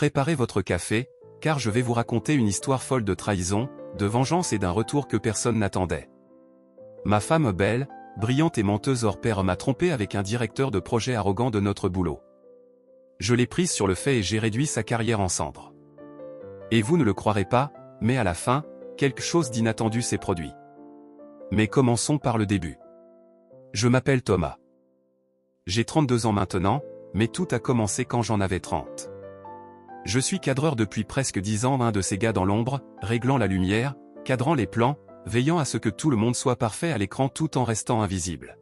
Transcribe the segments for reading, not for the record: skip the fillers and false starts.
Préparez votre café, car je vais vous raconter une histoire folle de trahison, de vengeance et d'un retour que personne n'attendait. Ma femme belle, brillante et menteuse hors pair m'a trompé avec un directeur de projet arrogant de notre boulot. Je l'ai prise sur le fait et j'ai réduit sa carrière en cendres. Et vous ne le croirez pas, mais à la fin, quelque chose d'inattendu s'est produit. Mais commençons par le début. Je m'appelle Thomas. J'ai 32 ans maintenant, mais tout a commencé quand j'en avais 30. Je suis cadreur depuis presque 10 ans, un de ces gars dans l'ombre, réglant la lumière, cadrant les plans, veillant à ce que tout le monde soit parfait à l'écran tout en restant invisible.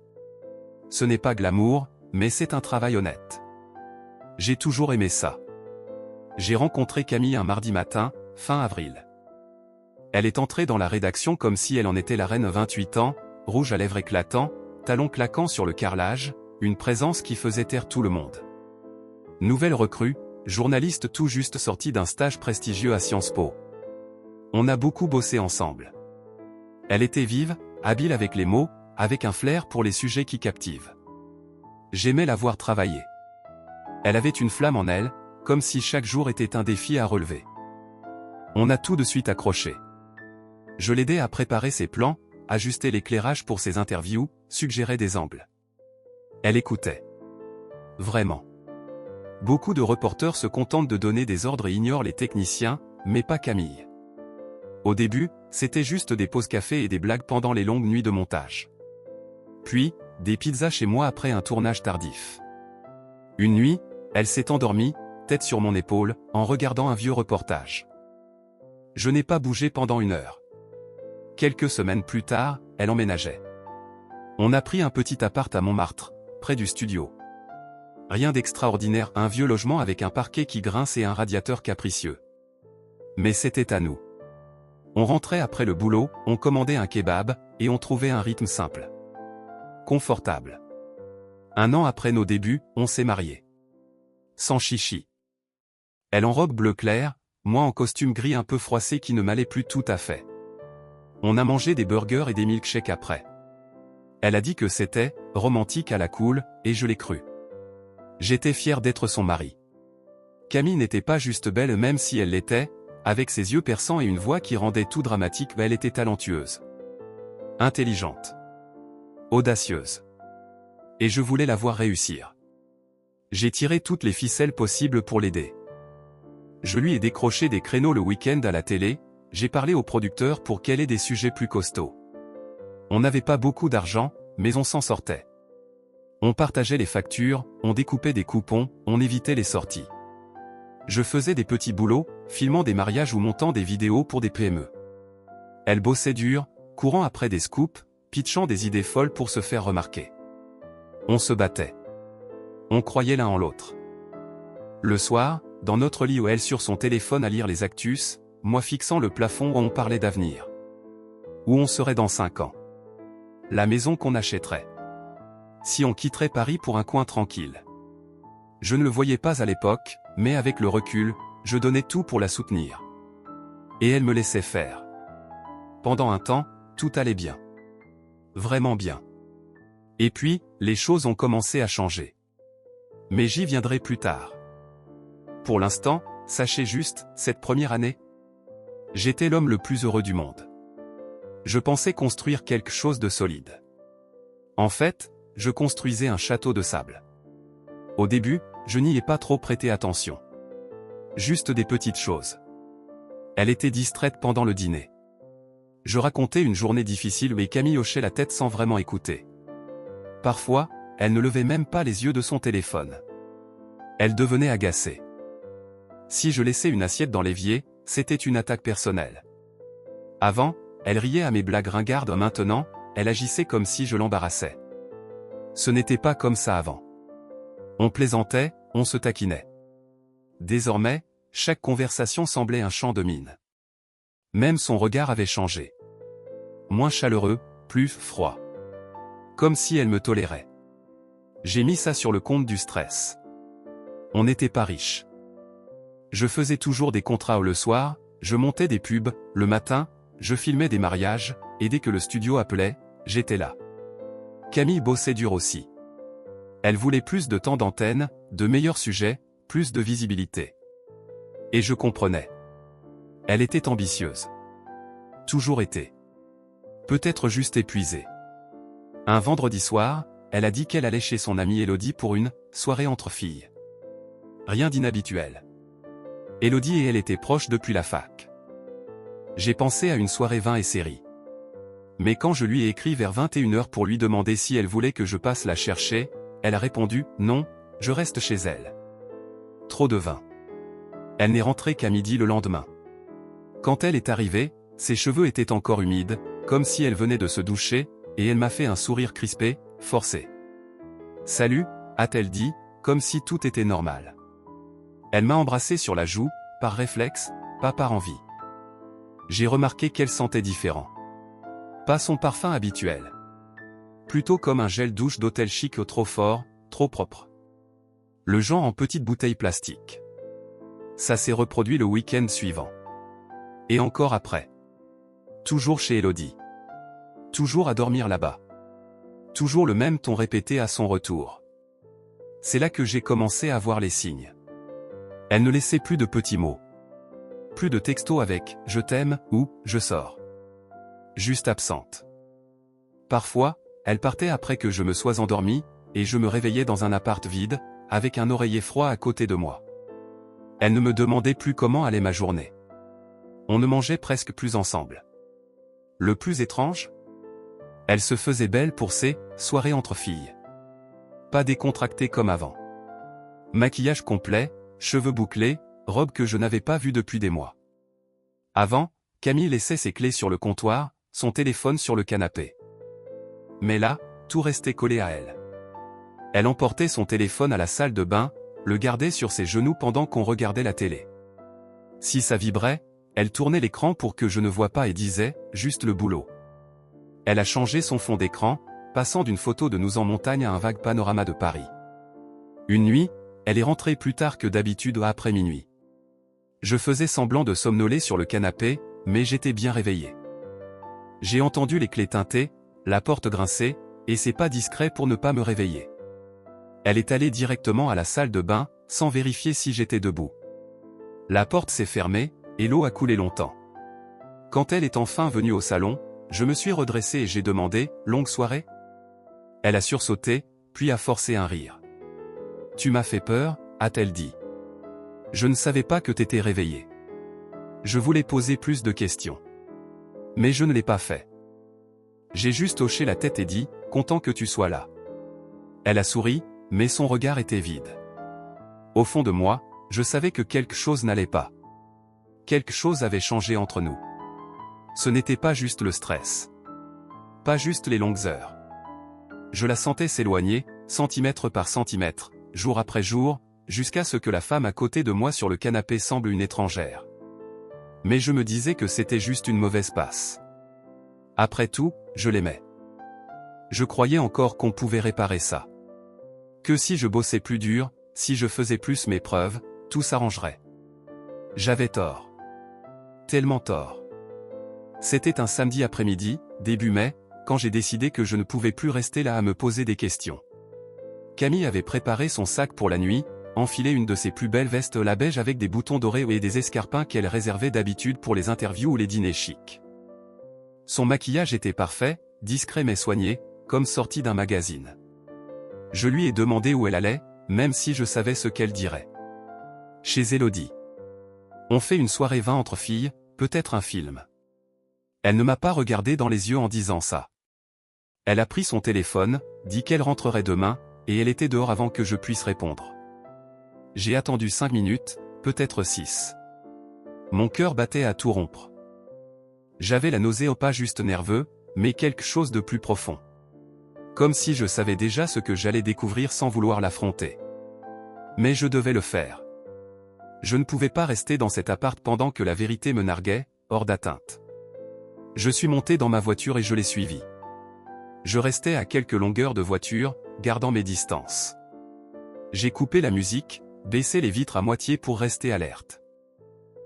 Ce n'est pas glamour, mais c'est un travail honnête. J'ai toujours aimé ça. J'ai rencontré Camille un mardi matin, fin avril. Elle est entrée dans la rédaction comme si elle en était la reine, 28 ans, rouge à lèvres éclatants, talons claquants sur le carrelage, une présence qui faisait taire tout le monde. Nouvelle recrue, journaliste tout juste sortie d'un stage prestigieux à Sciences Po. On a beaucoup bossé ensemble. Elle était vive, habile avec les mots, avec un flair pour les sujets qui captivent. J'aimais la voir travailler. Elle avait une flamme en elle, comme si chaque jour était un défi à relever. On a tout de suite accroché. Je l'aidais à préparer ses plans, ajuster l'éclairage pour ses interviews, suggérer des angles. Elle écoutait. Vraiment. Beaucoup de reporters se contentent de donner des ordres et ignorent les techniciens, mais pas Camille. Au début, c'était juste des pauses café et des blagues pendant les longues nuits de montage. Puis, des pizzas chez moi après un tournage tardif. Une nuit, elle s'est endormie, tête sur mon épaule, en regardant un vieux reportage. Je n'ai pas bougé pendant 1 heure. Quelques semaines plus tard, elle emménageait. On a pris un petit appart à Montmartre, près du studio. Rien d'extraordinaire, un vieux logement avec un parquet qui grince et un radiateur capricieux. Mais c'était à nous. On rentrait après le boulot, on commandait un kebab, et on trouvait un rythme simple. Confortable. 1 an après nos débuts, on s'est mariés. Sans chichi. Elle en robe bleu clair, moi en costume gris un peu froissé qui ne m'allait plus tout à fait. On a mangé des burgers et des milkshakes après. Elle a dit que c'était « romantique à la cool » et je l'ai cru. J'étais fier d'être son mari. Camille n'était pas juste belle même si elle l'était, avec ses yeux perçants et une voix qui rendait tout dramatique, mais elle était talentueuse. Intelligente. Audacieuse. Et je voulais la voir réussir. J'ai tiré toutes les ficelles possibles pour l'aider. Je lui ai décroché des créneaux le week-end à la télé, j'ai parlé au producteur pour qu'elle ait des sujets plus costauds. On n'avait pas beaucoup d'argent, mais on s'en sortait. On partageait les factures, on découpait des coupons, on évitait les sorties. Je faisais des petits boulots, filmant des mariages ou montant des vidéos pour des PME. Elle bossait dur, courant après des scoops, pitchant des idées folles pour se faire remarquer. On se battait. On croyait l'un en l'autre. Le soir, dans notre lit ou elle sur son téléphone à lire les actus, moi fixant le plafond où on parlait d'avenir. Où on serait dans 5 ans. La maison qu'on achèterait. Si on quitterait Paris pour un coin tranquille. Je ne le voyais pas à l'époque, mais avec le recul, je donnais tout pour la soutenir. Et elle me laissait faire. Pendant un temps, tout allait bien. Vraiment bien. Et puis, les choses ont commencé à changer. Mais j'y viendrai plus tard. Pour l'instant, sachez juste, cette première année, j'étais l'homme le plus heureux du monde. Je pensais construire quelque chose de solide. En fait, je construisais un château de sable. Au début, je n'y ai pas trop prêté attention. Juste des petites choses. Elle était distraite pendant le dîner. Je racontais une journée difficile mais Camille hochait la tête sans vraiment écouter. Parfois, elle ne levait même pas les yeux de son téléphone. Elle devenait agacée. Si je laissais une assiette dans l'évier, c'était une attaque personnelle. Avant, elle riait à mes blagues ringardes, maintenant, elle agissait comme si je l'embarrassais. Ce n'était pas comme ça avant. On plaisantait, on se taquinait. Désormais, chaque conversation semblait un chant de mine. Même son regard avait changé. Moins chaleureux, plus froid. Comme si elle me tolérait. J'ai mis ça sur le compte du stress. On n'était pas riches. Je faisais toujours des contrats le soir, je montais des pubs, le matin, je filmais des mariages, et dès que le studio appelait, j'étais là. Camille bossait dur aussi. Elle voulait plus de temps d'antenne, de meilleurs sujets, plus de visibilité. Et je comprenais. Elle était ambitieuse. Toujours été. Peut-être juste épuisée. Un vendredi soir, elle a dit qu'elle allait chez son amie Elodie pour une soirée entre filles. Rien d'inhabituel. Elodie et elle étaient proches depuis la fac. J'ai pensé à une soirée vin et série. Mais quand je lui ai écrit vers 21h pour lui demander si elle voulait que je passe la chercher, elle a répondu « Non, je reste chez elle. » Trop de vin. Elle n'est rentrée qu'à midi le lendemain. Quand elle est arrivée, ses cheveux étaient encore humides, comme si elle venait de se doucher, et elle m'a fait un sourire crispé, forcé. « Salut », a-t-elle dit, comme si tout était normal. Elle m'a embrassé sur la joue, par réflexe, pas par envie. J'ai remarqué qu'elle sentait différent. Pas son parfum habituel. Plutôt comme un gel douche d'hôtel chic trop fort, trop propre. Le genre en petite bouteille plastique. Ça s'est reproduit le week-end suivant. Et encore après. Toujours chez Elodie. Toujours à dormir là-bas. Toujours le même ton répété à son retour. C'est là que j'ai commencé à voir les signes. Elle ne laissait plus de petits mots. Plus de textos avec « je t'aime » ou « je sors ». Juste absente. Parfois, elle partait après que je me sois endormi, et je me réveillais dans un appart vide, avec un oreiller froid à côté de moi. Elle ne me demandait plus comment allait ma journée. On ne mangeait presque plus ensemble. Le plus étrange ? Elle se faisait belle pour ses soirées entre filles. Pas décontractée comme avant. Maquillage complet, cheveux bouclés, robe que je n'avais pas vue depuis des mois. Avant, Camille laissait ses clés sur le comptoir, son téléphone sur le canapé. Mais là, tout restait collé à elle. Elle emportait son téléphone à la salle de bain, le gardait sur ses genoux pendant qu'on regardait la télé. Si ça vibrait, elle tournait l'écran pour que je ne voie pas et disait « juste le boulot ». Elle a changé son fond d'écran, passant d'une photo de nous en montagne à un vague panorama de Paris. Une nuit, elle est rentrée plus tard que d'habitude après minuit. Je faisais semblant de somnoler sur le canapé, mais j'étais bien réveillé. J'ai entendu les clés tinter, la porte grincer, et c'est pas discret pour ne pas me réveiller. Elle est allée directement à la salle de bain, sans vérifier si j'étais debout. La porte s'est fermée, et l'eau a coulé longtemps. Quand elle est enfin venue au salon, je me suis redressé et j'ai demandé « longue soirée ?» Elle a sursauté, puis a forcé un rire. « Tu m'as fait peur ?» a-t-elle dit. Je ne savais pas que t'étais réveillé. Je voulais poser plus de questions. Mais je ne l'ai pas fait. J'ai juste hoché la tête et dit « content que tu sois là ». Elle a souri, mais son regard était vide. Au fond de moi, je savais que quelque chose n'allait pas. Quelque chose avait changé entre nous. Ce n'était pas juste le stress. Pas juste les longues heures. Je la sentais s'éloigner, centimètre par centimètre, jour après jour, jusqu'à ce que la femme à côté de moi sur le canapé semble une étrangère. Mais je me disais que c'était juste une mauvaise passe. Après tout, je l'aimais. Je croyais encore qu'on pouvait réparer ça. Que si je bossais plus dur, si je faisais plus mes preuves, tout s'arrangerait. J'avais tort. Tellement tort. C'était un samedi après-midi, début mai, quand j'ai décidé que je ne pouvais plus rester là à me poser des questions. Camille avait préparé son sac pour la nuit, enfilé une de ses plus belles vestes la beige avec des boutons dorés et des escarpins qu'elle réservait d'habitude pour les interviews ou les dîners chics. Son maquillage était parfait, discret mais soigné, comme sorti d'un magazine. Je lui ai demandé où elle allait, même si je savais ce qu'elle dirait. Chez Elodie. On fait une soirée vin entre filles, peut-être un film. Elle ne m'a pas regardé dans les yeux en disant ça. Elle a pris son téléphone, dit qu'elle rentrerait demain, et elle était dehors avant que je puisse répondre. J'ai attendu 5 minutes, peut-être 6. Mon cœur battait à tout rompre. J'avais la nausée, pas juste nerveux, mais quelque chose de plus profond. Comme si je savais déjà ce que j'allais découvrir sans vouloir l'affronter. Mais je devais le faire. Je ne pouvais pas rester dans cet appart pendant que la vérité me narguait, hors d'atteinte. Je suis monté dans ma voiture et je l'ai suivi. Je restais à quelques longueurs de voiture, gardant mes distances. J'ai coupé la musique, baissé les vitres à moitié pour rester alerte.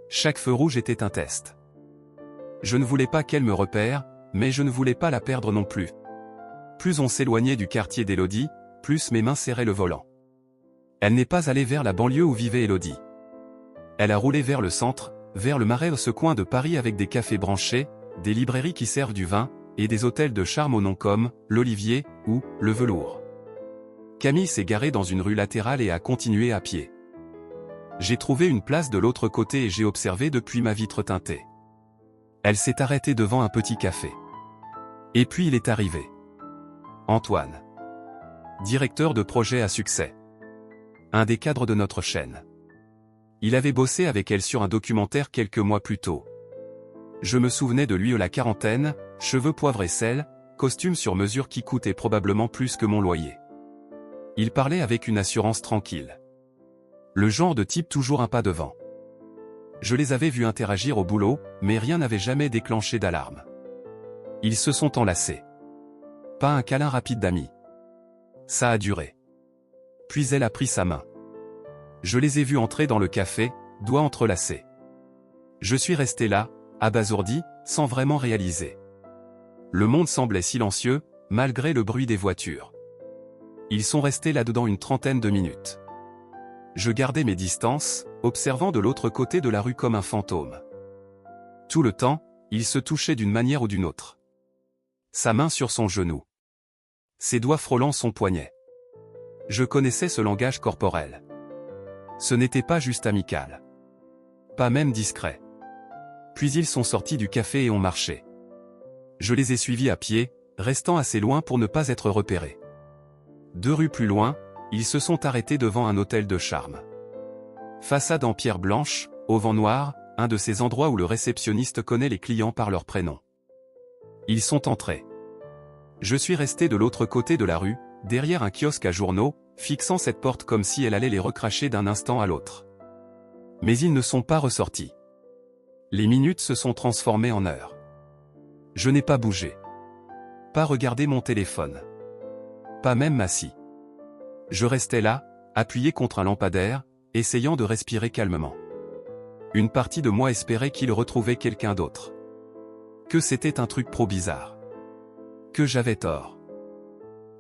Chaque feu rouge était un test. Je ne voulais pas qu'elle me repère, mais je ne voulais pas la perdre non plus. Plus on s'éloignait du quartier d'Elodie, plus mes mains serraient le volant. Elle n'est pas allée vers la banlieue où vivait Elodie. Elle a roulé vers le centre, vers le Marais, ce coin de Paris avec des cafés branchés, des librairies qui servent du vin, et des hôtels de charme aux noms comme l'Olivier ou le Velours. Camille s'est garée dans une rue latérale et a continué à pied. J'ai trouvé une place de l'autre côté et j'ai observé depuis ma vitre teintée. Elle s'est arrêtée devant un petit café. Et puis il est arrivé. Antoine. Directeur de projet à succès. Un des cadres de notre chaîne. Il avait bossé avec elle sur un documentaire quelques mois plus tôt. Je me souvenais de lui à la quarantaine, cheveux poivre et sel, costume sur mesure qui coûtait probablement plus que mon loyer. Il parlait avec une assurance tranquille. Le genre de type toujours un pas devant. Je les avais vus interagir au boulot, mais rien n'avait jamais déclenché d'alarme. Ils se sont enlacés. Pas un câlin rapide d'amis. Ça a duré. Puis elle a pris sa main. Je les ai vus entrer dans le café, doigts entrelacés. Je suis resté là, abasourdi, sans vraiment réaliser. Le monde semblait silencieux, malgré le bruit des voitures. Ils sont restés là-dedans une trentaine de minutes. Je gardais mes distances, observant de l'autre côté de la rue comme un fantôme. Tout le temps, ils se touchaient d'une manière ou d'une autre. Sa main sur son genou. Ses doigts frôlant son poignet. Je connaissais ce langage corporel. Ce n'était pas juste amical. Pas même discret. Puis ils sont sortis du café et ont marché. Je les ai suivis à pied, restant assez loin pour ne pas être repérés. 2 rues plus loin, ils se sont arrêtés devant un hôtel de charme. Façade en pierre blanche, auvent noir, un de ces endroits où le réceptionniste connaît les clients par leur prénom. Ils sont entrés. Je suis resté de l'autre côté de la rue, derrière un kiosque à journaux, fixant cette porte comme si elle allait les recracher d'un instant à l'autre. Mais ils ne sont pas ressortis. Les minutes se sont transformées en heures. Je n'ai pas bougé. Pas regardé mon téléphone. Pas même m'assis. Je restais là, appuyé contre un lampadaire, essayant de respirer calmement. Une partie de moi espérait qu'il retrouvait quelqu'un d'autre. Que c'était un truc trop bizarre. Que j'avais tort.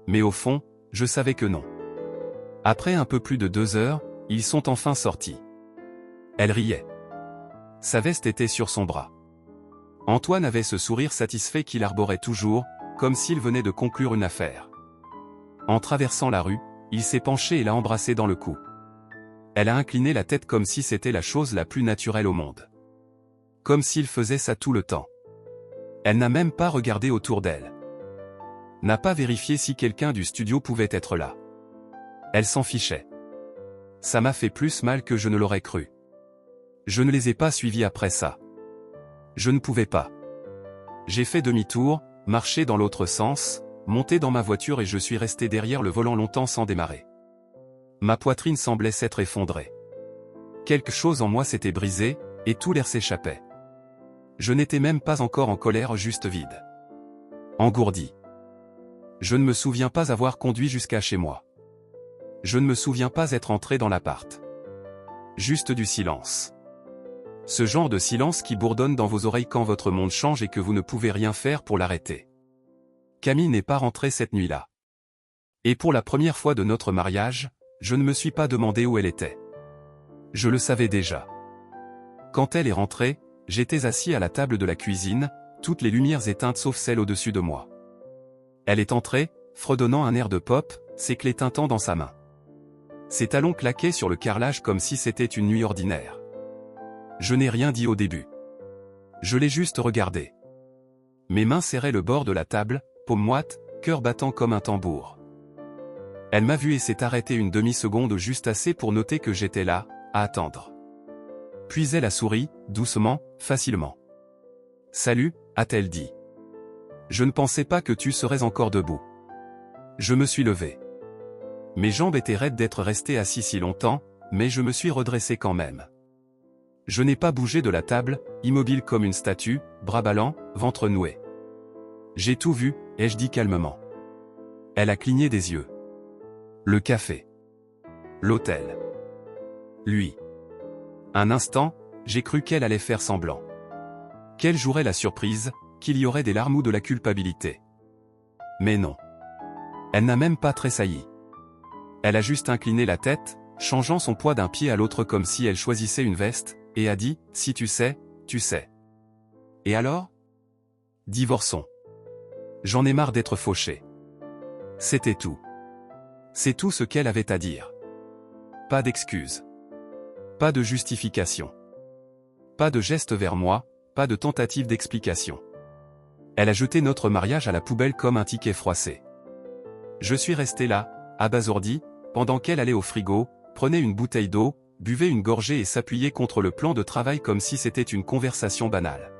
Mais au fond, je savais que non. Après un peu plus de 2 heures, ils sont enfin sortis. Elle riait. Sa veste était sur son bras. Antoine avait ce sourire satisfait qu'il arborait toujours, comme s'il venait de conclure une affaire. En traversant la rue, il s'est penché et l'a embrassée dans le cou. Elle a incliné la tête comme si c'était la chose la plus naturelle au monde. Comme s'il faisait ça tout le temps. Elle n'a même pas regardé autour d'elle. N'a pas vérifié si quelqu'un du studio pouvait être là. Elle s'en fichait. Ça m'a fait plus mal que je ne l'aurais cru. Je ne les ai pas suivis après ça. Je ne pouvais pas. J'ai fait demi-tour, marché dans l'autre sens, monté dans ma voiture et je suis resté derrière le volant longtemps sans démarrer. Ma poitrine semblait s'être effondrée. Quelque chose en moi s'était brisé, et tout l'air s'échappait. Je n'étais même pas encore en colère, juste vide. Engourdi. Je ne me souviens pas avoir conduit jusqu'à chez moi. Je ne me souviens pas être entré dans l'appart. Juste du silence. Ce genre de silence qui bourdonne dans vos oreilles quand votre monde change et que vous ne pouvez rien faire pour l'arrêter. Camille n'est pas rentrée cette nuit-là. Et pour la première fois de notre mariage, je ne me suis pas demandé où elle était. Je le savais déjà. Quand elle est rentrée, j'étais assis à la table de la cuisine, toutes les lumières éteintes sauf celle au-dessus de moi. Elle est entrée, fredonnant un air de pop, ses clés tintant dans sa main. Ses talons claquaient sur le carrelage comme si c'était une nuit ordinaire. Je n'ai rien dit au début. Je l'ai juste regardée. Mes mains serraient le bord de la table, paume moite, cœur battant comme un tambour. Elle m'a vu et s'est arrêtée une demi-seconde juste assez pour noter que j'étais là, à attendre. Puis elle a souri, doucement, facilement. « Salut », a-t-elle dit. « Je ne pensais pas que tu serais encore debout. » Je me suis levé. Mes jambes étaient raides d'être resté assis si longtemps, mais je me suis redressé quand même. Je n'ai pas bougé de la table, immobile comme une statue, bras ballants, ventre noué. J'ai tout vu, ai-je dit calmement. Elle a cligné des yeux. Le café. L'hôtel. Lui. Un instant, j'ai cru qu'elle allait faire semblant. Qu'elle jouerait la surprise, qu'il y aurait des larmes ou de la culpabilité. Mais non. Elle n'a même pas tressailli. Elle a juste incliné la tête, changeant son poids d'un pied à l'autre comme si elle choisissait une veste, et a dit, si tu sais, tu sais. Et alors? Divorçons. J'en ai marre d'être fauché. C'était tout. C'est tout ce qu'elle avait à dire. Pas d'excuses. Pas de justification. Pas de geste vers moi, pas de tentative d'explication. Elle a jeté notre mariage à la poubelle comme un ticket froissé. Je suis resté là, abasourdi, pendant qu'elle allait au frigo, prenait une bouteille d'eau, buvait une gorgée et s'appuyait contre le plan de travail comme si c'était une conversation banale.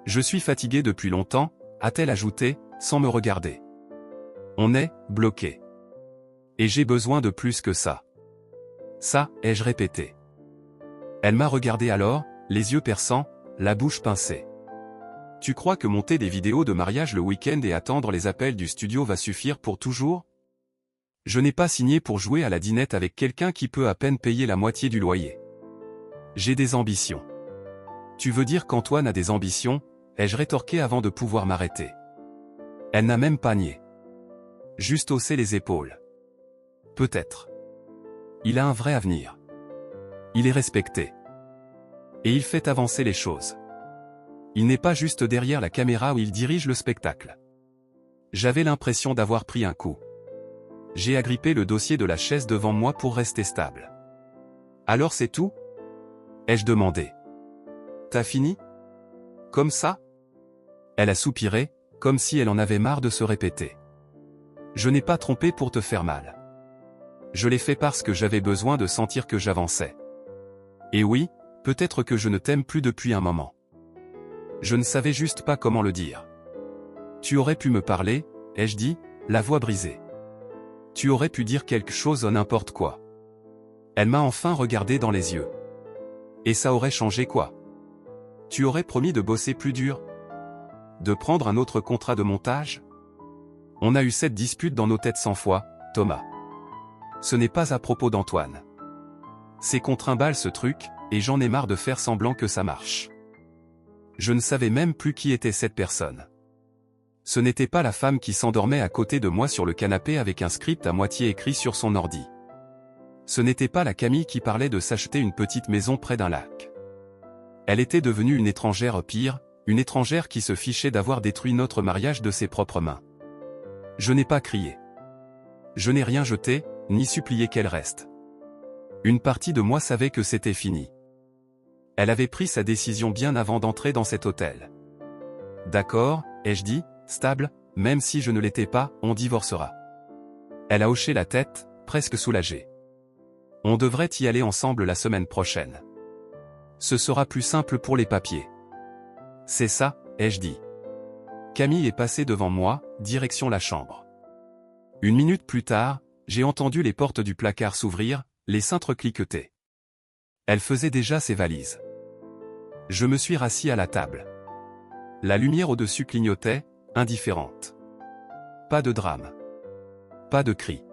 Je suis fatigué depuis longtemps, a-t-elle ajouté, sans me regarder. On est bloqué. Et j'ai besoin de plus que ça. Ça, ai-je répété. Elle m'a regardé alors, les yeux perçants, la bouche pincée. Tu crois que monter des vidéos de mariage le week-end et attendre les appels du studio va suffire pour toujours? Je n'ai pas signé pour jouer à la dinette avec quelqu'un qui peut à peine payer la moitié du loyer. J'ai des ambitions. Tu veux dire qu'Antoine a des ambitions? Ai-je rétorqué avant de pouvoir m'arrêter. Elle n'a même pas nié. Juste haussé les épaules. Peut-être. Il a un vrai avenir. Il est respecté. Et il fait avancer les choses. Il n'est pas juste derrière la caméra où il dirige le spectacle. J'avais l'impression d'avoir pris un coup. J'ai agrippé le dossier de la chaise devant moi pour rester stable. Alors c'est tout? Ai-je demandé. T'as fini? Comme ça? Elle a soupiré, comme si elle en avait marre de se répéter. Je n'ai pas trompé pour te faire mal. Je l'ai fait parce que j'avais besoin de sentir que j'avançais. Et oui, peut-être que je ne t'aime plus depuis un moment. Je ne savais juste pas comment le dire. Tu aurais pu me parler, ai-je dit, la voix brisée. Tu aurais pu dire quelque chose ou n'importe quoi. Elle m'a enfin regardé dans les yeux. Et ça aurait changé quoi? Tu aurais promis de bosser plus dur? De prendre un autre contrat de montage? On a eu cette dispute dans nos têtes 100 fois, Thomas. Ce n'est pas à propos d'Antoine. C'est qu'on trimballe ce truc, et j'en ai marre de faire semblant que ça marche. Je ne savais même plus qui était cette personne. Ce n'était pas la femme qui s'endormait à côté de moi sur le canapé avec un script à moitié écrit sur son ordi. Ce n'était pas la Camille qui parlait de s'acheter une petite maison près d'un lac. Elle était devenue une étrangère pire, une étrangère qui se fichait d'avoir détruit notre mariage de ses propres mains. Je n'ai pas crié. Je n'ai rien jeté, ni supplié qu'elle reste. Une partie de moi savait que c'était fini. Elle avait pris sa décision bien avant d'entrer dans cet hôtel. D'accord, ai-je dit, stable, même si je ne l'étais pas, on divorcera. Elle a hoché la tête, presque soulagée. On devrait y aller ensemble la semaine prochaine. Ce sera plus simple pour les papiers. C'est ça, ai-je dit. Camille est passée devant moi, direction la chambre. Une minute plus tard, j'ai entendu les portes du placard s'ouvrir, les cintres cliqueter. Elle faisait déjà ses valises. Je me suis rassis à la table. La lumière au-dessus clignotait, indifférente. Pas de drame. Pas de cri.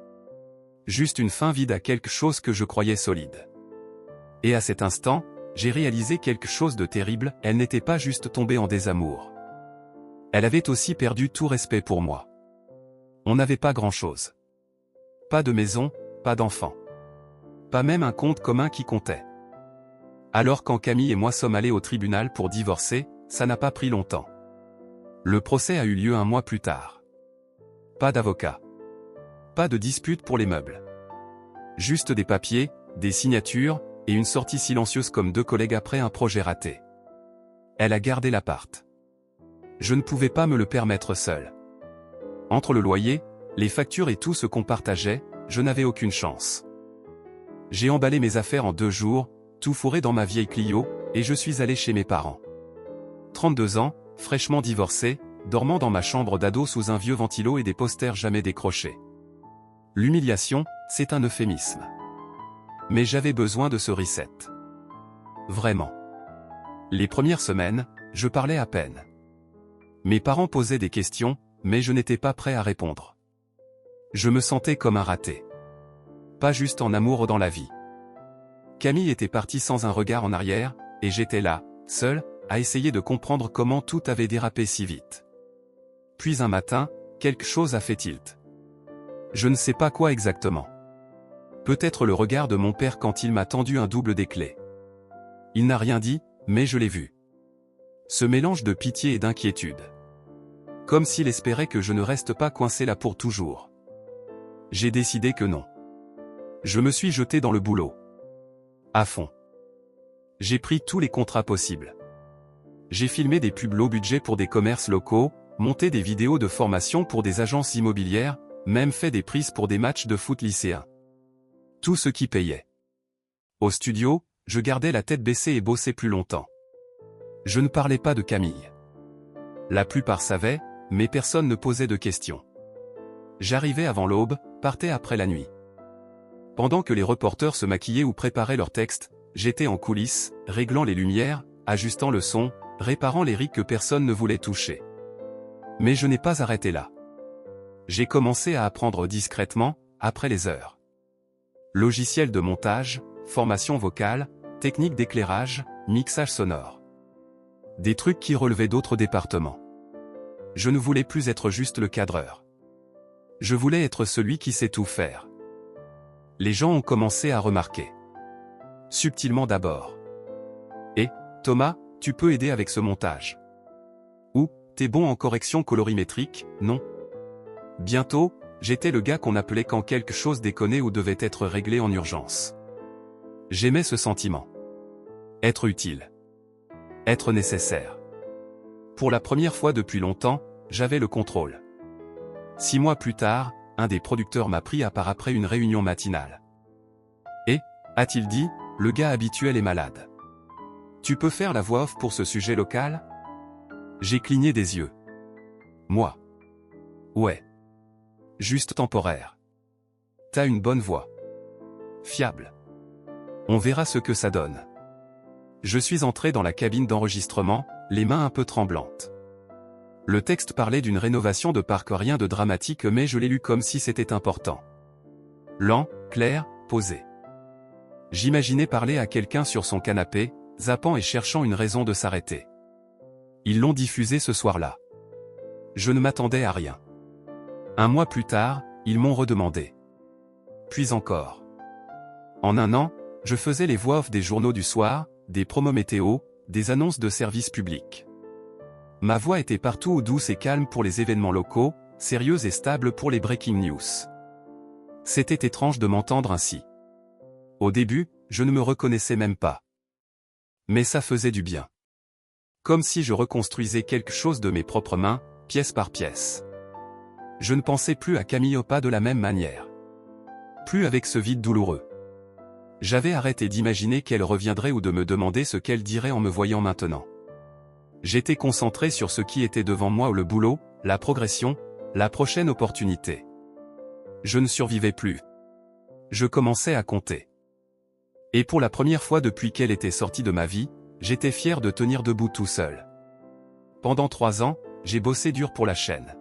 Juste une fin vide à quelque chose que je croyais solide. Et à cet instant, j'ai réalisé quelque chose de terrible, elle n'était pas juste tombée en désamour. Elle avait aussi perdu tout respect pour moi. On n'avait pas grand-chose. Pas de maison, pas d'enfant. Pas même un compte commun qui comptait. Alors quand Camille et moi sommes allés au tribunal pour divorcer, ça n'a pas pris longtemps. Le procès a eu lieu 1 mois plus tard. Pas d'avocat. Pas de dispute pour les meubles. Juste des papiers, des signatures, et une sortie silencieuse comme 2 collègues après un projet raté. Elle a gardé l'appart. Je ne pouvais pas me le permettre seul. Entre le loyer, les factures et tout ce qu'on partageait, je n'avais aucune chance. J'ai emballé mes affaires en 2 jours, tout fourré dans ma vieille Clio, et je suis allé chez mes parents. 32 ans, fraîchement divorcé, dormant dans ma chambre d'ado sous un vieux ventilo et des posters jamais décrochés. L'humiliation, c'est un euphémisme. Mais j'avais besoin de ce reset. Vraiment. Les premières semaines, je parlais à peine. Mes parents posaient des questions, mais je n'étais pas prêt à répondre. Je me sentais comme un raté. Pas juste en amour ou dans la vie. Camille était partie sans un regard en arrière, et j'étais là, seul, à essayer de comprendre comment tout avait dérapé si vite. Puis un matin, quelque chose a fait tilt. Je ne sais pas quoi exactement. Peut-être le regard de mon père quand il m'a tendu un double des clés. Il n'a rien dit, mais je l'ai vu. Ce mélange de pitié et d'inquiétude. Comme s'il espérait que je ne reste pas coincé là pour toujours. J'ai décidé que non. Je me suis jeté dans le boulot. À fond. J'ai pris tous les contrats possibles. J'ai filmé des pubs low budget pour des commerces locaux, monté des vidéos de formation pour des agences immobilières, même fait des prises pour des matchs de foot lycéens. Tout ce qui payait. Au studio, je gardais la tête baissée et bossais plus longtemps. Je ne parlais pas de Camille. La plupart savaient, mais personne ne posait de questions. J'arrivais avant l'aube, partais après la nuit. Pendant que les reporters se maquillaient ou préparaient leurs textes, j'étais en coulisses, réglant les lumières, ajustant le son, réparant les rigs que personne ne voulait toucher. Mais je n'ai pas arrêté là. J'ai commencé à apprendre discrètement, après les heures. Logiciel de montage, formation vocale, technique d'éclairage, mixage sonore. Des trucs qui relevaient d'autres départements. Je ne voulais plus être juste le cadreur. Je voulais être celui qui sait tout faire. Les gens ont commencé à remarquer. Subtilement d'abord. Et, Thomas, tu peux aider avec ce montage. Ou, t'es bon en correction colorimétrique, non? Bientôt, j'étais le gars qu'on appelait quand quelque chose déconnait ou devait être réglé en urgence. J'aimais ce sentiment. Être utile. Être nécessaire. Pour la première fois depuis longtemps, j'avais le contrôle. 6 mois plus tard, un des producteurs m'a pris à part après une réunion matinale. Et, a-t-il dit, le gars habituel est malade. Tu peux faire la voix off pour ce sujet local? J'ai cligné des yeux. Moi. Ouais. Juste temporaire. T'as une bonne voix. Fiable. On verra ce que ça donne. Je suis entré dans la cabine d'enregistrement, les mains un peu tremblantes. Le texte parlait d'une rénovation de parc, rien de dramatique, mais je l'ai lu comme si c'était important. Lent, clair, posé. J'imaginais parler à quelqu'un sur son canapé, zappant et cherchant une raison de s'arrêter. Ils l'ont diffusé ce soir-là. Je ne m'attendais à rien. 1 mois plus tard, ils m'ont redemandé. Puis encore. En 1 an, je faisais les voix off des journaux du soir, des promos météo, des annonces de services publics. Ma voix était partout, douce et calme pour les événements locaux, sérieuse et stable pour les breaking news. C'était étrange de m'entendre ainsi. Au début, je ne me reconnaissais même pas. Mais ça faisait du bien. Comme si je reconstruisais quelque chose de mes propres mains, pièce par pièce. Je ne pensais plus à Camille pas de la même manière. Plus avec ce vide douloureux. J'avais arrêté d'imaginer qu'elle reviendrait ou de me demander ce qu'elle dirait en me voyant maintenant. J'étais concentré sur ce qui était devant moi, le boulot, la progression, la prochaine opportunité. Je ne survivais plus. Je commençais à compter. Et pour la première fois depuis qu'elle était sortie de ma vie, j'étais fier de tenir debout tout seul. Pendant 3 ans, j'ai bossé dur pour la chaîne.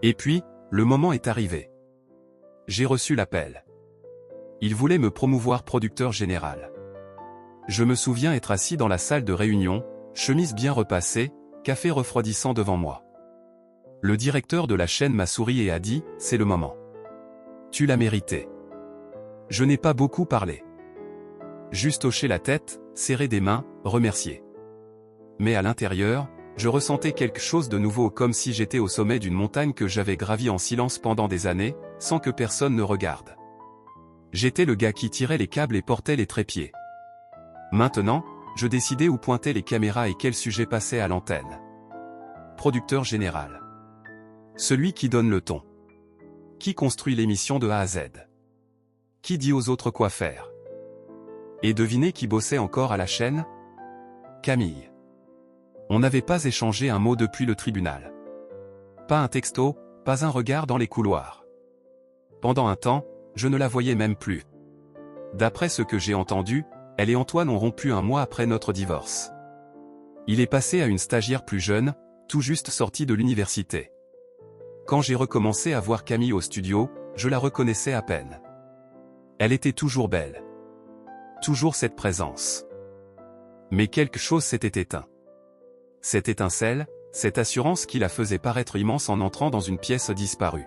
Et puis, le moment est arrivé. J'ai reçu l'appel. Il voulait me promouvoir producteur général. Je me souviens être assis dans la salle de réunion, chemise bien repassée, café refroidissant devant moi. Le directeur de la chaîne m'a souri et a dit, c'est le moment. Tu l'as mérité. Je n'ai pas beaucoup parlé. Juste hoché la tête, serré des mains, remercié. Mais à l'intérieur, je ressentais quelque chose de nouveau, comme si j'étais au sommet d'une montagne que j'avais gravie en silence pendant des années, sans que personne ne regarde. J'étais le gars qui tirait les câbles et portait les trépieds. Maintenant, je décidais où pointaient les caméras et quel sujet passait à l'antenne. Producteur général. Celui qui donne le ton. Qui construit l'émission de A à Z. Qui dit aux autres quoi faire. Et devinez qui bossait encore à la chaîne? Camille. On n'avait pas échangé un mot depuis le tribunal. Pas un texto, pas un regard dans les couloirs. Pendant un temps, je ne la voyais même plus. D'après ce que j'ai entendu, elle et Antoine ont rompu 1 mois après notre divorce. Il est passé à une stagiaire plus jeune, tout juste sortie de l'université. Quand j'ai recommencé à voir Camille au studio, je la reconnaissais à peine. Elle était toujours belle. Toujours cette présence. Mais quelque chose s'était éteint. Cette étincelle, cette assurance qui la faisait paraître immense en entrant dans une pièce disparue.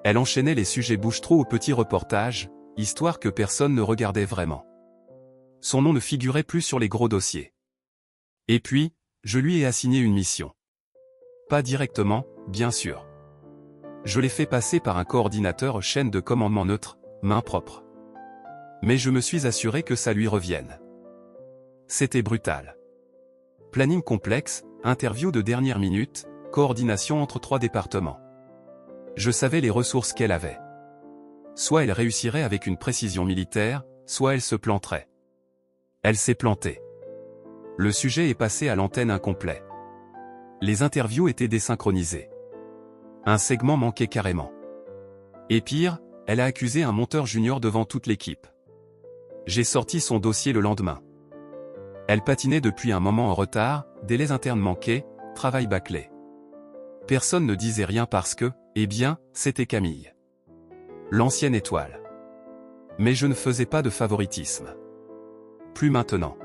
Elle enchaînait les sujets bouche-trou aux petits reportages, histoire que personne ne regardait vraiment. Son nom ne figurait plus sur les gros dossiers. Et puis, je lui ai assigné une mission. Pas directement, bien sûr. Je l'ai fait passer par un coordinateur chaîne de commandement neutre, main propre. Mais je me suis assuré que ça lui revienne. C'était brutal. Planning complexe, interview de dernière minute, coordination entre 3 départements. Je savais les ressources qu'elle avait. Soit elle réussirait avec une précision militaire, soit elle se planterait. Elle s'est plantée. Le sujet est passé à l'antenne incomplet. Les interviews étaient désynchronisées. Un segment manquait carrément. Et pire, elle a accusé un monteur junior devant toute l'équipe. J'ai sorti son dossier le lendemain. Elle patinait depuis un moment en retard, délais internes manqués, travail bâclé. Personne ne disait rien parce que, eh bien, c'était Camille. L'ancienne étoile. Mais je ne faisais pas de favoritisme. Plus maintenant.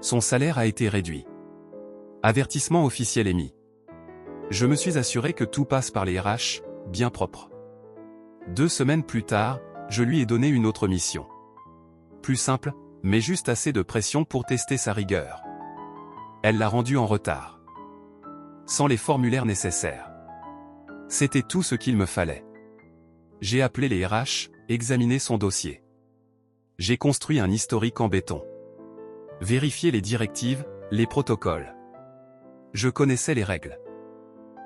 Son salaire a été réduit. Avertissement officiel émis. Je me suis assuré que tout passe par les RH, bien propre. 2 semaines plus tard, je lui ai donné une autre mission. Plus simple, mais juste assez de pression pour tester sa rigueur. Elle l'a rendue en retard. Sans les formulaires nécessaires. C'était tout ce qu'il me fallait. J'ai appelé les RH, examiné son dossier. J'ai construit un historique en béton. Vérifié les directives, les protocoles. Je connaissais les règles.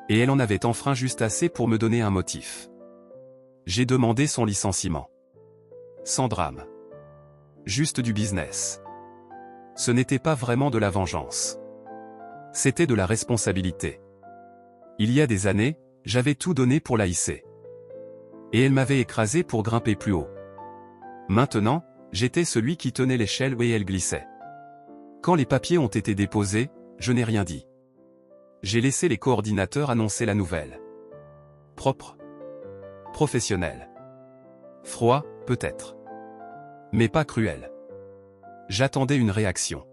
Et elle en avait enfreint juste assez pour me donner un motif. J'ai demandé son licenciement. Sans drame. Juste du business. Ce n'était pas vraiment de la vengeance. C'était de la responsabilité. Il y a des années, j'avais tout donné pour la hisser. Et elle m'avait écrasé pour grimper plus haut. Maintenant, j'étais celui qui tenait l'échelle et elle glissait. Quand les papiers ont été déposés, je n'ai rien dit. J'ai laissé les coordinateurs annoncer la nouvelle. Propre. Professionnel. Froid, peut-être. Mais pas cruel. J'attendais une réaction.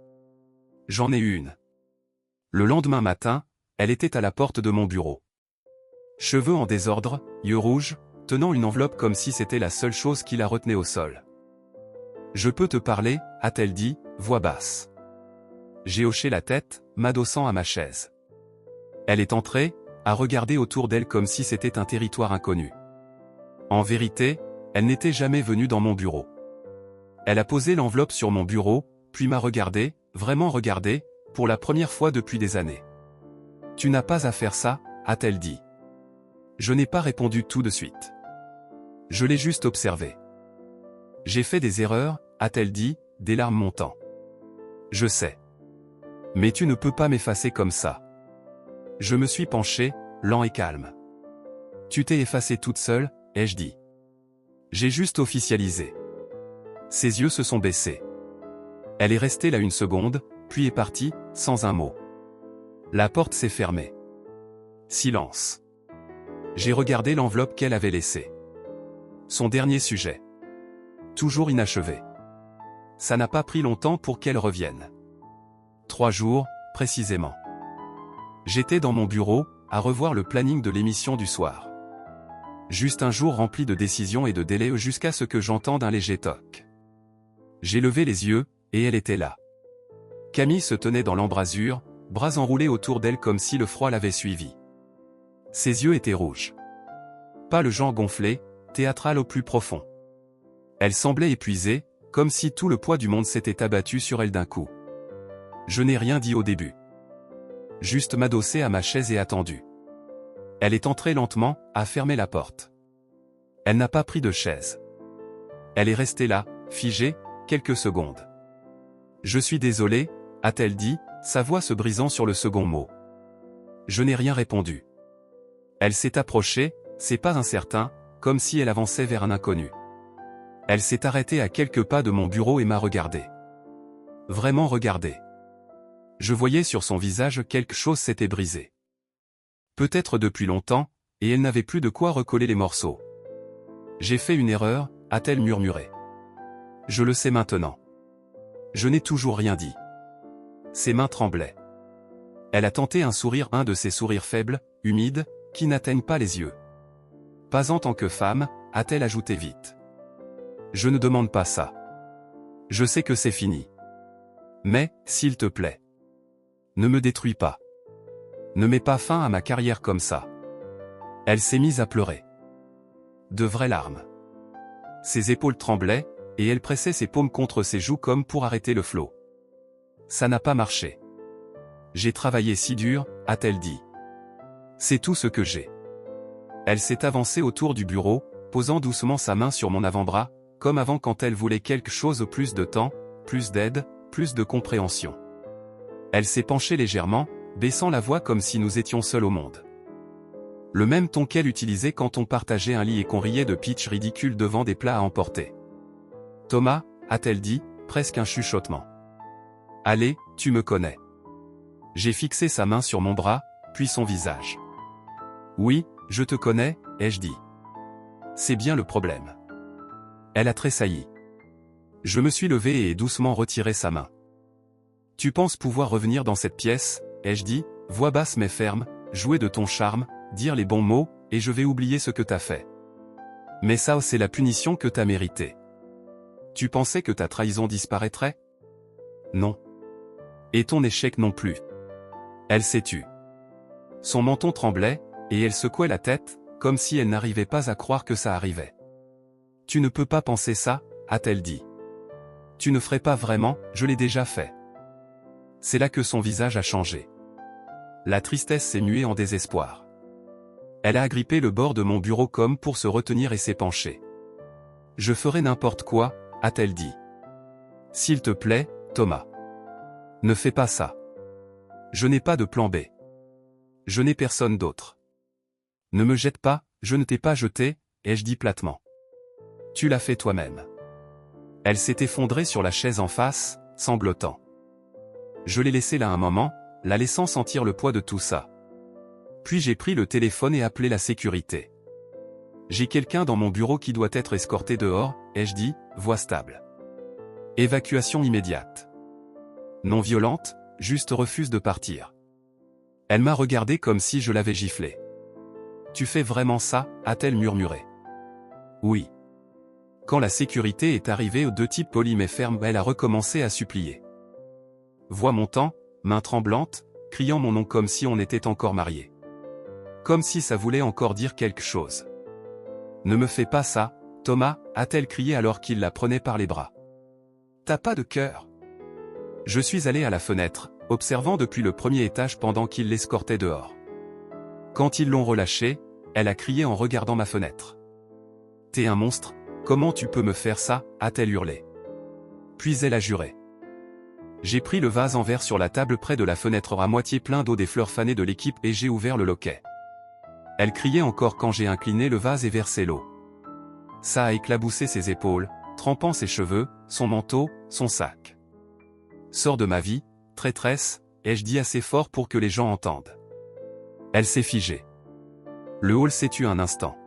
J'en ai eu une. Le lendemain matin, elle était à la porte de mon bureau. Cheveux en désordre, yeux rouges, tenant une enveloppe comme si c'était la seule chose qui la retenait au sol. « Je peux te parler ?» a-t-elle dit, voix basse. J'ai hoché la tête, m'adossant à ma chaise. Elle est entrée, a regardé autour d'elle comme si c'était un territoire inconnu. En vérité, elle n'était jamais venue dans mon bureau. Elle a posé l'enveloppe sur mon bureau, puis m'a regardé, vraiment regardé, pour la première fois depuis des années. « Tu n'as pas à faire ça ?» a-t-elle dit. Je n'ai pas répondu tout de suite. Je l'ai juste observé. J'ai fait des erreurs, a-t-elle dit, des larmes montant. Je sais. Mais tu ne peux pas m'effacer comme ça. Je me suis penché, lent et calme. Tu t'es effacée toute seule, ai-je dit. J'ai juste officialisé. Ses yeux se sont baissés. Elle est restée là une seconde, puis est partie, sans un mot. La porte s'est fermée. Silence. J'ai regardé l'enveloppe qu'elle avait laissée. Son dernier sujet. Toujours inachevé. Ça n'a pas pris longtemps pour qu'elle revienne. 3 jours, précisément. J'étais dans mon bureau, à revoir le planning de l'émission du soir. Juste un jour rempli de décisions et de délais jusqu'à ce que j'entende un léger toc. J'ai levé les yeux, et elle était là. Camille se tenait dans l'embrasure, bras enroulés autour d'elle comme si le froid l'avait suivi. Ses yeux étaient rouges. Pas le genre gonflé, théâtral au plus profond. Elle semblait épuisée, comme si tout le poids du monde s'était abattu sur elle d'un coup. Je n'ai rien dit au début. Juste m'adossé à ma chaise et attendu. Elle est entrée lentement, a fermé la porte. Elle n'a pas pris de chaise. Elle est restée là, figée, quelques secondes. Je suis désolé, a-t-elle dit, sa voix se brisant sur le second mot. Je n'ai rien répondu. Elle s'est approchée, c'est pas incertain, comme si elle avançait vers un inconnu. Elle s'est arrêtée à quelques pas de mon bureau et m'a regardé. Vraiment regardé. Je voyais sur son visage quelque chose s'était brisé. Peut-être depuis longtemps, et elle n'avait plus de quoi recoller les morceaux. J'ai fait une erreur, a-t-elle murmuré. Je le sais maintenant. Je n'ai toujours rien dit. Ses mains tremblaient. Elle a tenté un de ces sourires faibles, humides, qui n'atteignent pas les yeux. Pas en tant que femme, a-t-elle ajouté vite. Je ne demande pas ça. Je sais que c'est fini. Mais, s'il te plaît. Ne me détruis pas. Ne mets pas fin à ma carrière comme ça. Elle s'est mise à pleurer. De vraies larmes. Ses épaules tremblaient, et elle pressait ses paumes contre ses joues comme pour arrêter le flot. Ça n'a pas marché. J'ai travaillé si dur, a-t-elle dit. C'est tout ce que j'ai. Elle s'est avancée autour du bureau, posant doucement sa main sur mon avant-bras, comme avant quand elle voulait quelque chose, plus de temps, plus d'aide, plus de compréhension. Elle s'est penchée légèrement, baissant la voix comme si nous étions seuls au monde. Le même ton qu'elle utilisait quand on partageait un lit et qu'on riait de pitch ridicule devant des plats à emporter. Thomas, a-t-elle dit, presque un chuchotement. Allez, tu me connais. J'ai fixé sa main sur mon bras, puis son visage. Oui, je te connais, ai-je dit. C'est bien le problème. Elle a tressailli. Je me suis levé et ai doucement retiré sa main. Tu penses pouvoir revenir dans cette pièce, ai-je dit, voix basse mais ferme, jouer de ton charme, dire les bons mots, et je vais oublier ce que t'as fait. Mais ça, c'est la punition que t'as méritée. Tu pensais que ta trahison disparaîtrait? Non. Et ton échec non plus. Elle s'est tue. Son menton tremblait, et elle secouait la tête, comme si elle n'arrivait pas à croire que ça arrivait. Tu ne peux pas penser ça, a-t-elle dit. Tu ne ferais pas vraiment, je l'ai déjà fait. C'est là que son visage a changé. La tristesse s'est muée en désespoir. Elle a agrippé le bord de mon bureau comme pour se retenir et s'est penchée. Je ferai n'importe quoi, a-t-elle dit. S'il te plaît, Thomas. Ne fais pas ça. Je n'ai pas de plan B. Je n'ai personne d'autre. Ne me jette pas, je ne t'ai pas jeté, ai-je dit platement. Tu l'as fait toi-même. Elle s'est effondrée sur la chaise en face, sanglotant. Je l'ai laissée là un moment, la laissant sentir le poids de tout ça. Puis j'ai pris le téléphone et appelé la sécurité. J'ai quelqu'un dans mon bureau qui doit être escorté dehors, ai-je dit, voix stable. Évacuation immédiate. Non violente, juste refuse de partir. Elle m'a regardé comme si je l'avais giflé. Tu fais vraiment ça, a-t-elle murmuré. Oui. Quand la sécurité est arrivée, aux deux types polis mais fermes, elle a recommencé à supplier. Voix montant, main tremblante, criant mon nom comme si on était encore mariés. Comme si ça voulait encore dire quelque chose. Ne me fais pas ça, Thomas, a-t-elle crié alors qu'il la prenait par les bras. T'as pas de cœur. Je suis allé à la fenêtre, observant depuis le premier étage pendant qu'ils l'escortaient dehors. Quand ils l'ont relâché, elle a crié en regardant ma fenêtre. T'es un monstre, comment tu peux me faire ça, a-t-elle hurlé. Puis elle a juré. J'ai pris le vase en verre sur la table près de la fenêtre à moitié plein d'eau des fleurs fanées de l'équipe et j'ai ouvert le loquet. Elle criait encore quand j'ai incliné le vase et versé l'eau. Ça a éclaboussé ses épaules, trempant ses cheveux, son manteau, son sac. Sors de ma vie, traîtresse, ai-je dit assez fort pour que les gens entendent. Elle s'est figée. Le hall s'est tu un instant.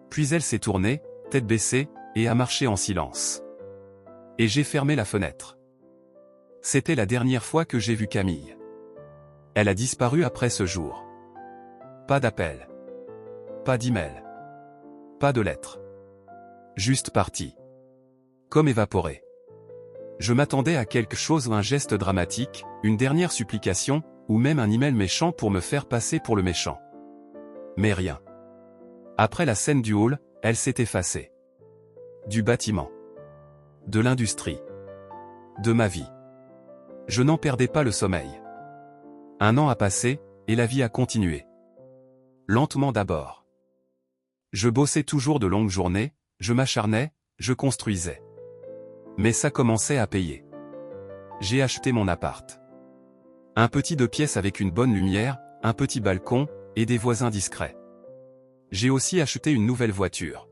Puis elle s'est tournée, tête baissée, et a marché en silence. Et j'ai fermé la fenêtre. C'était la dernière fois que j'ai vu Camille. Elle a disparu après ce jour. Pas d'appel. Pas d'email. Pas de lettre. Juste partie. Comme évaporée. Je m'attendais à quelque chose, un geste dramatique, une dernière supplication, ou même un email méchant pour me faire passer pour le méchant. Mais rien. Après la scène du hall, elle s'est effacée. Du bâtiment. De l'industrie. De ma vie. Je n'en perdais pas le sommeil. Un an a passé, et la vie a continué. Lentement d'abord. Je bossais toujours de longues journées, je m'acharnais, je construisais. Mais ça commençait à payer. J'ai acheté mon appart. Un petit 2 pièces avec une bonne lumière, un petit balcon, et des voisins discrets. J'ai aussi acheté une nouvelle voiture.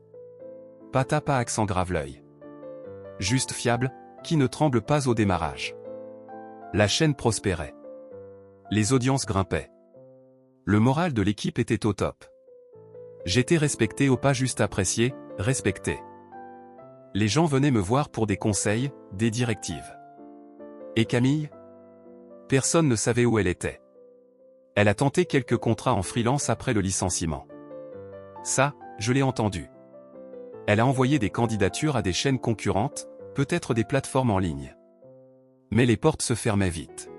Pas accent grave l'œil. Juste fiable, qui ne tremble pas au démarrage. La chaîne prospérait. Les audiences grimpaient. Le moral de l'équipe était au top. J'étais respecté ou pas juste apprécié, respecté. Les gens venaient me voir pour des conseils, des directives. Et Camille? Personne ne savait où elle était. Elle a tenté quelques contrats en freelance après le licenciement. Ça, je l'ai entendu. Elle a envoyé des candidatures à des chaînes concurrentes, peut-être des plateformes en ligne. Mais les portes se fermaient vite.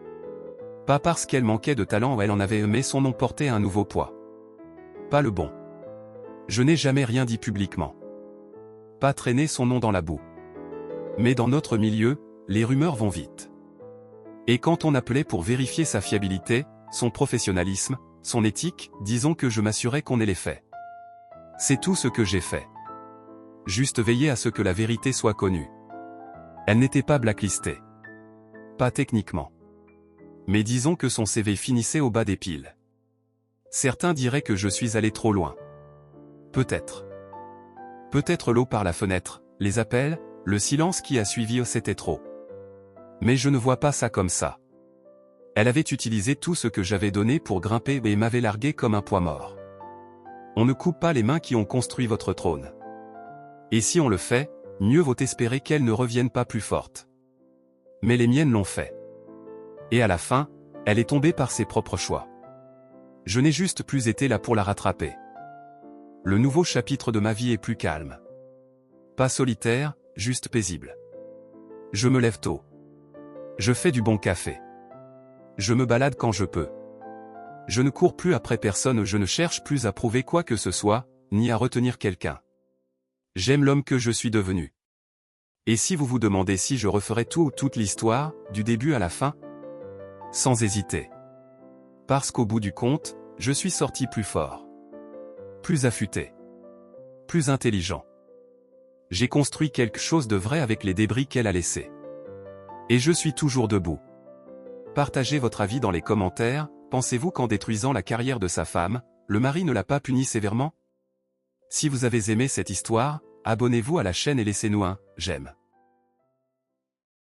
Pas parce qu'elle manquait de talent ou elle en avait, mais son nom portait un nouveau poids. Pas le bon. Je n'ai jamais rien dit publiquement. Pas traîner son nom dans la boue. Mais dans notre milieu, les rumeurs vont vite. Et quand on appelait pour vérifier sa fiabilité, son professionnalisme, son éthique, disons que je m'assurais qu'on ait les faits. C'est tout ce que j'ai fait. Juste veiller à ce que la vérité soit connue. Elle n'était pas blacklistée. Pas techniquement. Mais disons que son CV finissait au bas des piles. Certains diraient que je suis allé trop loin. Peut-être. Peut-être l'eau par la fenêtre, les appels, le silence qui a suivi, c'était trop. Mais je ne vois pas ça comme ça. Elle avait utilisé tout ce que j'avais donné pour grimper et m'avait largué comme un poids mort. On ne coupe pas les mains qui ont construit votre trône. Et si on le fait, mieux vaut espérer qu'elles ne reviennent pas plus fortes. Mais les miennes l'ont fait. Et à la fin, elle est tombée par ses propres choix. Je n'ai juste plus été là pour la rattraper. Le nouveau chapitre de ma vie est plus calme. Pas solitaire, juste paisible. Je me lève tôt. Je fais du bon café. Je me balade quand je peux. Je ne cours plus après personne, je ne cherche plus à prouver quoi que ce soit, ni à retenir quelqu'un. J'aime l'homme que je suis devenu. Et si vous vous demandez si je referais tout ou toute l'histoire, du début à la fin? Sans hésiter. Parce qu'au bout du compte, je suis sorti plus fort. Plus affûté. Plus intelligent. J'ai construit quelque chose de vrai avec les débris qu'elle a laissés. Et je suis toujours debout. Partagez votre avis dans les commentaires, pensez-vous qu'en détruisant la carrière de sa femme, le mari ne l'a pas puni sévèrement? Si vous avez aimé cette histoire, abonnez-vous à la chaîne et laissez-nous un « j'aime ».